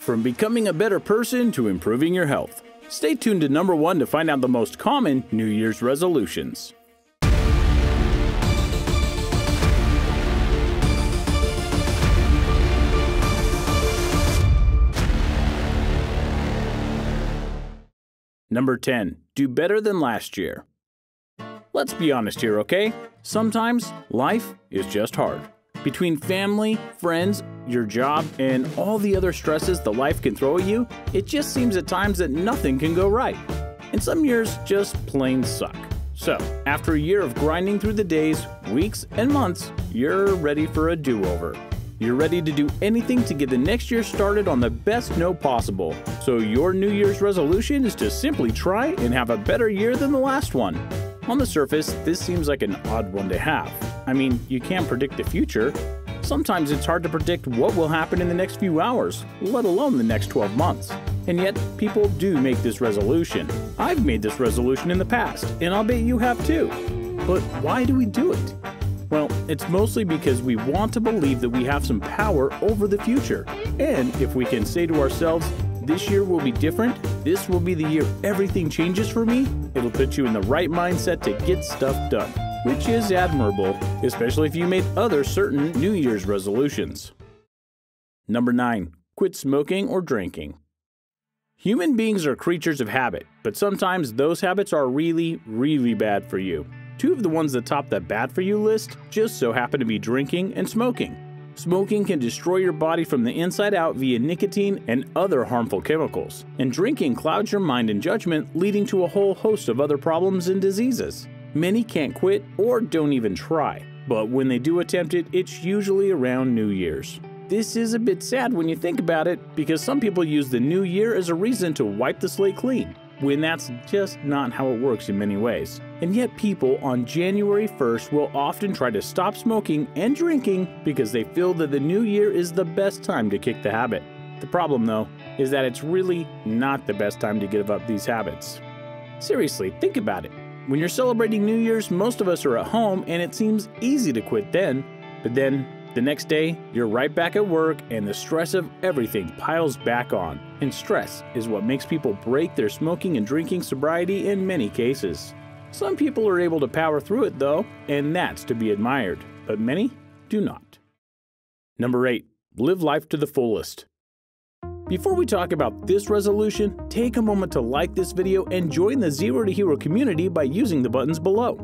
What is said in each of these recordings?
From becoming a better person to improving your health. Stay tuned to number 1 to find out the most common New Year's resolutions. Number 10. Do better than last year. Let's be honest here, okay? Sometimes life is just hard. Between family, friends, your job, and all the other stresses that life can throw at you, it just seems at times that nothing can go right. And some years just plain suck. So, after a year of grinding through the days, weeks, and months, you're ready for a do-over. You're ready to do anything to get the next year started on the best note possible. So your New Year's resolution is to simply try and have a better year than the last one. On the surface, this seems like an odd one to have. I mean, you can't predict the future. Sometimes it's hard to predict what will happen in the next few hours, let alone the next 12 months. And yet, people do make this resolution. I've made this resolution in the past, and I'll bet you have too. But why do we do it? Well, it's mostly because we want to believe that we have some power over the future. And if we can say to ourselves, this year will be different, this will be the year everything changes for me, it'll put you in the right mindset to get stuff done, which is admirable, especially if you made other certain New Year's resolutions. Number 9. Quit smoking or drinking. Human beings are creatures of habit, but sometimes those habits are really, really bad for you. 2 of the ones that top the bad for you list just so happen to be drinking and smoking. Smoking can destroy your body from the inside out via nicotine and other harmful chemicals, and drinking clouds your mind and judgment, leading to a whole host of other problems and diseases. Many can't quit or don't even try, but when they do attempt it, it's usually around New Year's. This is a bit sad when you think about it, because some people use the new year as a reason to wipe the slate clean, when that's just not how it works in many ways. And yet people on January 1st will often try to stop smoking and drinking because they feel that the new year is the best time to kick the habit. The problem, though, is that it's really not the best time to give up these habits. Seriously, think about it. When you're celebrating New Year's, most of us are at home and it seems easy to quit then, but then the next day, you're right back at work and the stress of everything piles back on. And stress is what makes people break their smoking and drinking sobriety in many cases. Some people are able to power through it though, and that's to be admired, but many do not. Number 8. Live life to the fullest. Before we talk about this resolution, take a moment to like this video and join the Zero to Hero community by using the buttons below.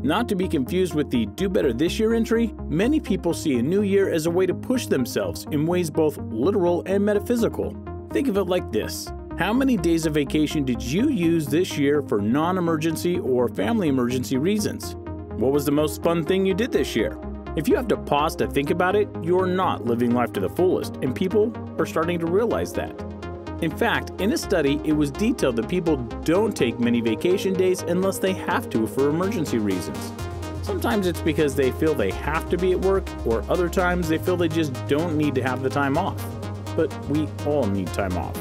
Not to be confused with the Do Better This Year entry, many people see a new year as a way to push themselves in ways both literal and metaphysical. Think of it like this. How many days of vacation did you use this year for non-emergency or family emergency reasons? What was the most fun thing you did this year? If you have to pause to think about it, you're not living life to the fullest, and people are starting to realize that. In fact, in a study, it was detailed that people don't take many vacation days unless they have to for emergency reasons. Sometimes it's because they feel they have to be at work, or other times they feel they just don't need to have the time off. But we all need time off.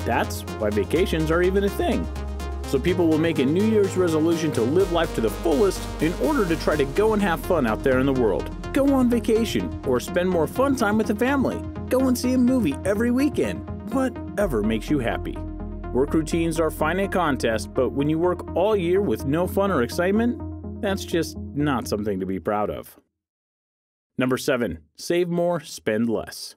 That's why vacations are even a thing. So people will make a New Year's resolution to live life to the fullest in order to try to go and have fun out there in the world. Go on vacation, or spend more fun time with the family. Go and see a movie every weekend. Whatever makes you happy. Work routines are fine at contest, but when you work all year with no fun or excitement, that's just not something to be proud of. Number 7. Save more, spend less.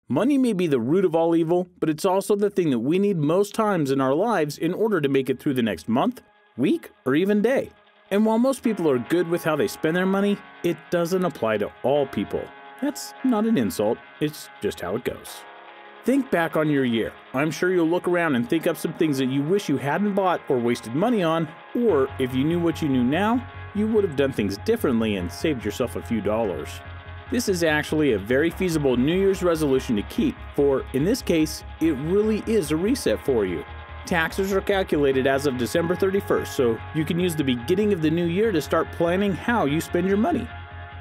Money may be the root of all evil, but it's also the thing that we need most times in our lives in order to make it through the next month, week, or even day. And while most people are good with how they spend their money, it doesn't apply to all people. That's not an insult, it's just how it goes. Think back on your year. I'm sure you'll look around and think up some things that you wish you hadn't bought or wasted money on, or if you knew what you knew now, you would have done things differently and saved yourself a few dollars. This is actually a very feasible New Year's resolution to keep, for in this case, it really is a reset for you. Taxes are calculated as of December 31st, so you can use the beginning of the new year to start planning how you spend your money.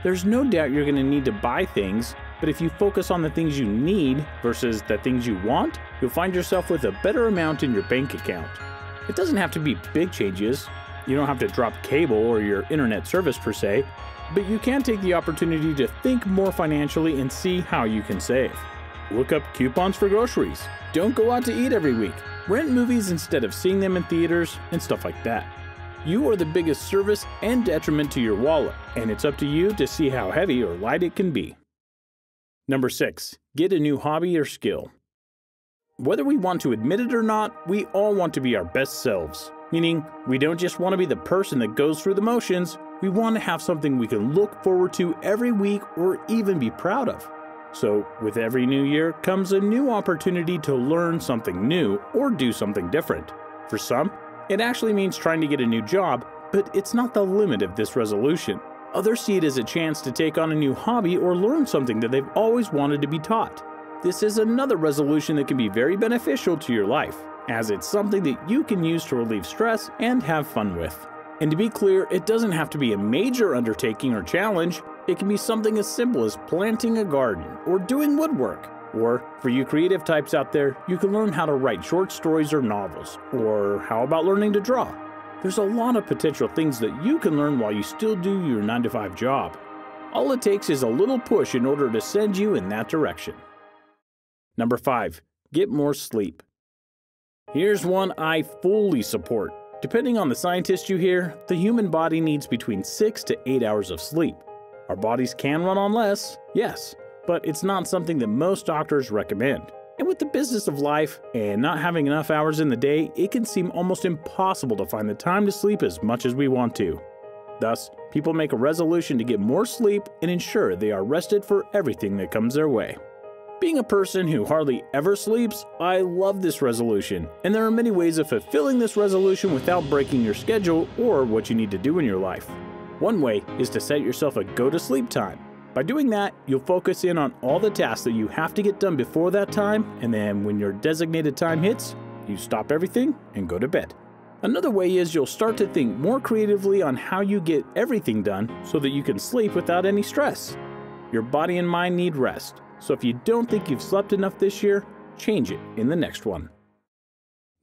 There's no doubt you're going to need to buy things, but if you focus on the things you need versus the things you want, you'll find yourself with a better amount in your bank account. It doesn't have to be big changes. You don't have to drop cable or your internet service per se, but you can take the opportunity to think more financially and see how you can save. Look up coupons for groceries. Don't go out to eat every week. Rent movies instead of seeing them in theaters and stuff like that. You are the biggest service and detriment to your wallet, and it's up to you to see how heavy or light it can be. Number 6. Get a new hobby or skill. Whether we want to admit it or not, we all want to be our best selves. Meaning, we don't just want to be the person that goes through the motions, we want to have something we can look forward to every week or even be proud of. So, with every new year comes a new opportunity to learn something new or do something different. For some, it actually means trying to get a new job, but it's not the limit of this resolution. Others see it as a chance to take on a new hobby or learn something that they've always wanted to be taught. This is another resolution that can be very beneficial to your life, as it's something that you can use to relieve stress and have fun with. And to be clear, it doesn't have to be a major undertaking or challenge. It can be something as simple as planting a garden or doing woodwork. Or, for you creative types out there, you can learn how to write short stories or novels. Or how about learning to draw? There's a lot of potential things that you can learn while you still do your 9-to-5 job. All it takes is a little push in order to send you in that direction. Number 5. Get more sleep. Here's one I fully support. Depending on the scientist you hear, the human body needs between 6 to 8 hours of sleep. Our bodies can run on less, yes, but it's not something that most doctors recommend. And with the business of life and not having enough hours in the day, it can seem almost impossible to find the time to sleep as much as we want to. Thus, people make a resolution to get more sleep and ensure they are rested for everything that comes their way. Being a person who hardly ever sleeps, I love this resolution, and there are many ways of fulfilling this resolution without breaking your schedule or what you need to do in your life. One way is to set yourself a go-to-sleep time. By doing that, you'll focus in on all the tasks that you have to get done before that time, and then when your designated time hits, you stop everything and go to bed. Another way is you'll start to think more creatively on how you get everything done so that you can sleep without any stress. Your body and mind need rest. So if you don't think you've slept enough this year, change it in the next one.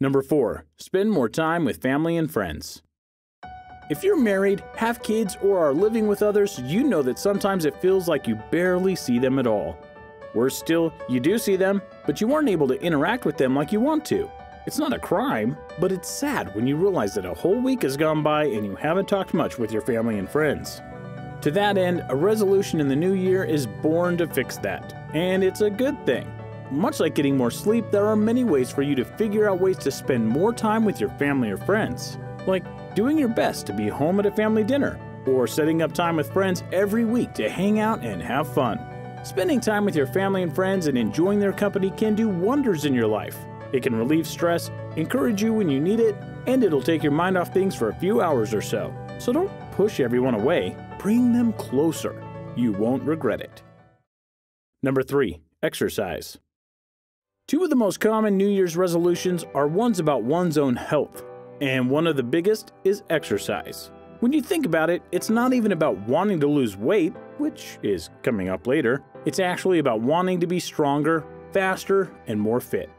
Number 4. Spend more time with family and friends. If you're married, have kids, or are living with others, you know that sometimes it feels like you barely see them at all. Worse still, you do see them, but you aren't able to interact with them like you want to. It's not a crime, but it's sad when you realize that a whole week has gone by and you haven't talked much with your family and friends. To that end, a resolution in the new year is born to fix that, and it's a good thing. Much like getting more sleep, there are many ways for you to figure out ways to spend more time with your family or friends, like doing your best to be home at a family dinner, or setting up time with friends every week to hang out and have fun. Spending time with your family and friends and enjoying their company can do wonders in your life. It can relieve stress, encourage you when you need it, and it'll take your mind off things for a few hours or so. So don't push everyone away. Bring them closer. You won't regret it. Number 3. Exercise. 2 of the most common New Year's resolutions are ones about one's own health, and one of the biggest is exercise. When you think about it, it's not even about wanting to lose weight, which is coming up later. It's actually about wanting to be stronger, faster, and more fit.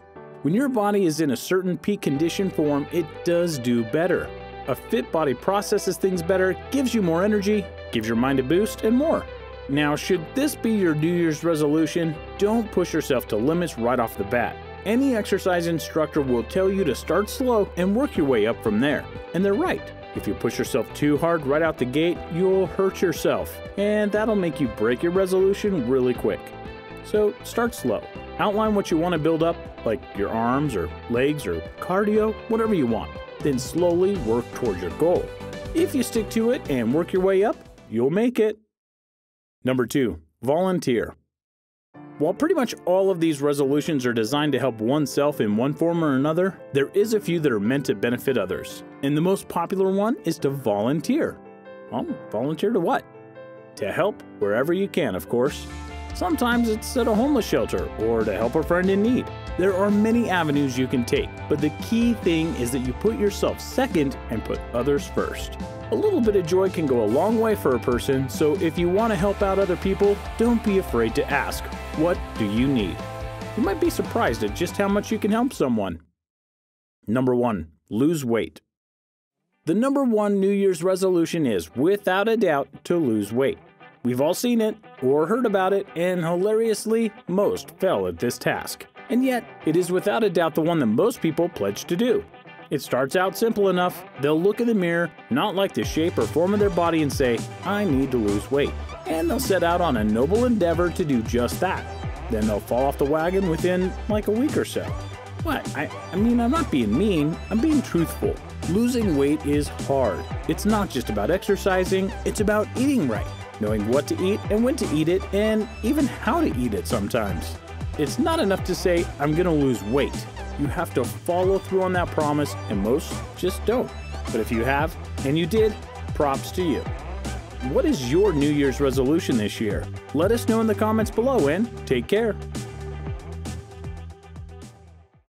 When your body is in a certain peak condition form, it does do better. A fit body processes things better, gives you more energy, gives your mind a boost, and more. Now, should this be your New Year's resolution, don't push yourself to limits right off the bat. Any exercise instructor will tell you to start slow and work your way up from there. And they're right. If you push yourself too hard right out the gate, you'll hurt yourself, and that'll make you break your resolution really quick. So start slow. Outline what you want to build up, like your arms or legs or cardio, whatever you want. Then slowly work towards your goal. If you stick to it and work your way up, you'll make it. Number 2, volunteer. While pretty much all of these resolutions are designed to help oneself in one form or another, there is a few that are meant to benefit others. And the most popular one is to volunteer. Well, volunteer to what? To help wherever you can, of course. Sometimes it's at a homeless shelter or to help a friend in need. There are many avenues you can take, but the key thing is that you put yourself second and put others first. A little bit of joy can go a long way for a person, so if you want to help out other people, don't be afraid to ask, what do you need? You might be surprised at just how much you can help someone. Number 1, lose weight. The number 1 New Year's resolution is, without a doubt, to lose weight. We've all seen it or heard about it, and hilariously, most fail at this task. And yet, it is without a doubt the one that most people pledge to do. It starts out simple enough. They'll look in the mirror, not like the shape or form of their body, and say, I need to lose weight. And they'll set out on a noble endeavor to do just that. Then they'll fall off the wagon within like a week or so. What? I mean, I'm not being mean, I'm being truthful. Losing weight is hard. It's not just about exercising, it's about eating right, knowing what to eat and when to eat it, and even how to eat it sometimes. It's not enough to say, I'm gonna lose weight. You have to follow through on that promise, and most just don't. But if you have, and you did, props to you. What is your New Year's resolution this year? Let us know in the comments below, and take care.